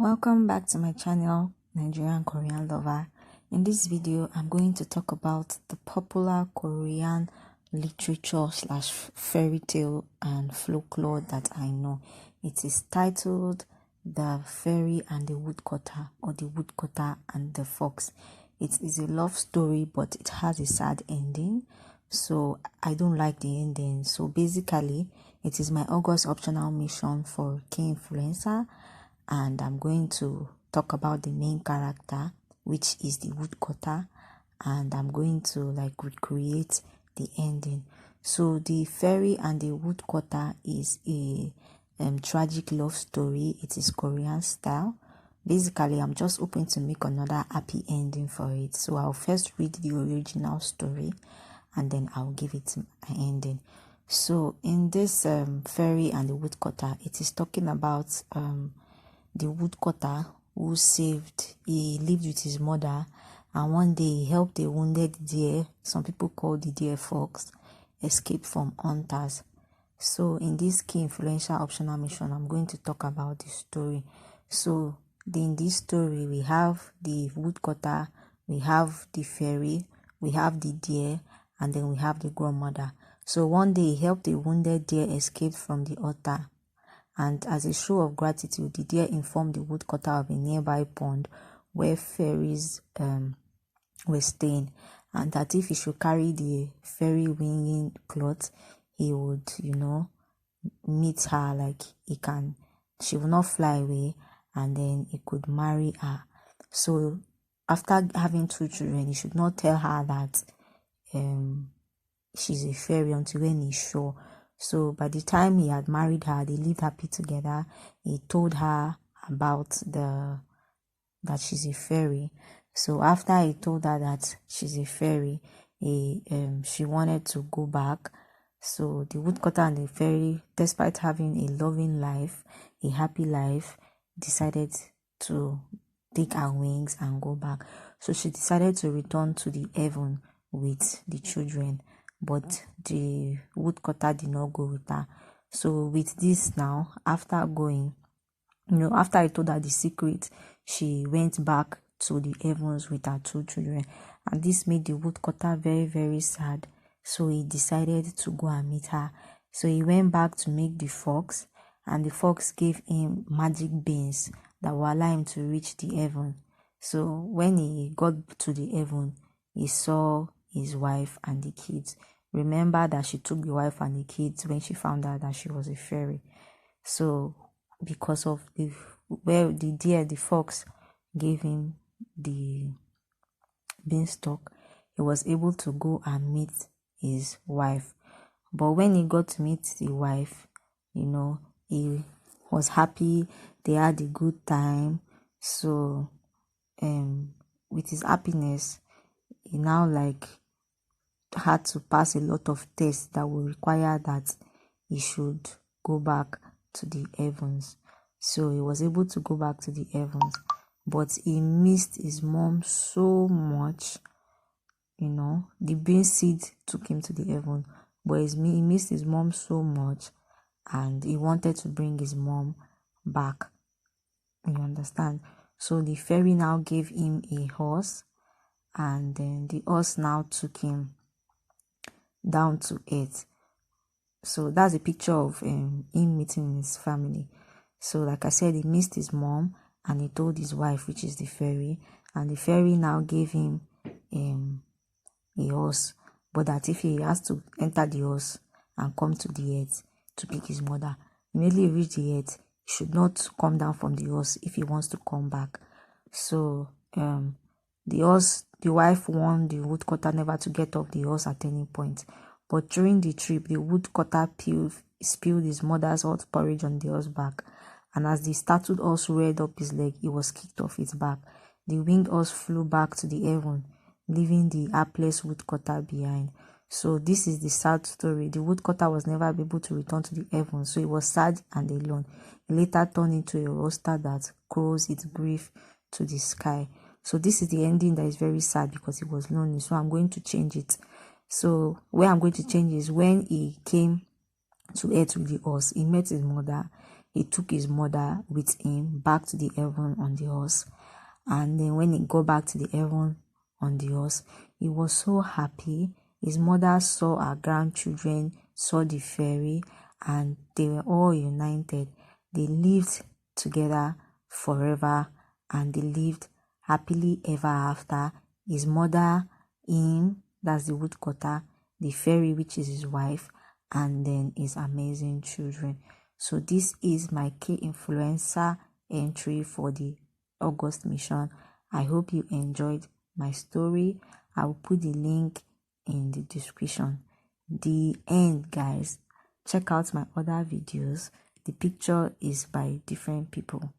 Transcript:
Welcome back to my channel, Nigerian Korean Lover. In this video, I'm going to talk about the popular Korean literature slash fairy tale and folklore that I know. It is titled The Fairy and the Woodcutter, or The Woodcutter and the Fox. It is a love story, but it has a sad ending, so I don't like the ending. So basically, it is my August optional mission for Kinfluencer, and I'm going to talk about the main character, which is the woodcutter, and I'm going to recreate the ending. So the fairy and the woodcutter is a tragic love story. It is Korean style. Basically, I'm just hoping to make another happy ending for it. So I'll first read the original story and then I'll give it an ending. So in this fairy and the woodcutter, it is talking about the woodcutter who he lived with his mother, and one day he helped a wounded deer, some people call the deer fox, escape from hunters. So in this key influential optional mission, I'm going to talk about the story. So in this story, we have the woodcutter, we have the fairy, we have the deer, and then we have the grandmother. So one day he helped a wounded deer escape from the hunter, and as a show of gratitude, the deer informed the woodcutter of a nearby pond where fairies were staying, and that if he should carry the fairy winging cloth, he would, meet her, she will not fly away, and then he could marry her. So after having 2 children, he should not tell her that she's a fairy until when he's sure. So by the time he had married her, they lived happy together. He told her about that she's a fairy. So after he told her that she's a fairy, she wanted to go back. So the woodcutter and the fairy, despite having a loving life, a happy life, decided to take her wings and go back. So she decided to return to the heaven with the children, but the woodcutter did not go with her. So with this now, after going, after I told her the secret, she went back to the heavens with her 2 children, and this made the woodcutter very, very sad. So he decided to go and meet her. So he went back to make the fox, and the fox gave him magic beans that will allow him to reach the heaven. So when he got to the heaven, he saw his wife and the kids. Remember that she took the wife and the kids when she found out that she was a fairy. So because of the fox gave him the beanstalk, he was able to go and meet his wife. But when he got to meet the wife, he was happy. They had a good time. So with his happiness, he now had to pass a lot of tests that will require that he should go back to the heavens. So he was able to go back to the heavens, but he missed his mom so much. The bean seed took him to the heaven, but he missed his mom so much, and he wanted to bring his mom back. You understand? So the fairy now gave him a horse, and then the horse now took him down to earth. So that's a picture of him meeting his family. So like I said, he missed his mom, and he told his wife, which is the fairy, and the fairy now gave him a horse, but that if he has to enter the horse and come to the earth to pick his mother, immediately he reach the earth, he should not come down from the horse if he wants to come back. So the wife warned the woodcutter never to get off the horse at any point. But during the trip, the woodcutter spilled his mother's hot porridge on the horse's back, and as the startled horse reared up his leg, he was kicked off its back. The winged horse flew back to the heaven, leaving the hapless woodcutter behind. So this is the sad story. The woodcutter was never able to return to the heavens, so he was sad and alone. He later turned into a rooster that crows its grief to the sky. So this is the ending that is very sad because he was lonely. So I'm going to change it. So where I'm going to change is when he came to earth with the horse, he met his mother. he took his mother with him back to the heaven on the horse. And then when he got back to the heaven on the horse, he was so happy. His mother saw her grandchildren, saw the fairy, and they were all united. They lived together forever, and they lived happily ever after. His mother, him, that's the woodcutter, the fairy, which is his wife, and then his amazing children. So this is my Kinfluencer entry for the August mission. I hope you enjoyed my story. I will put the link in the description. The end, guys. Check out my other videos. The picture is by different people.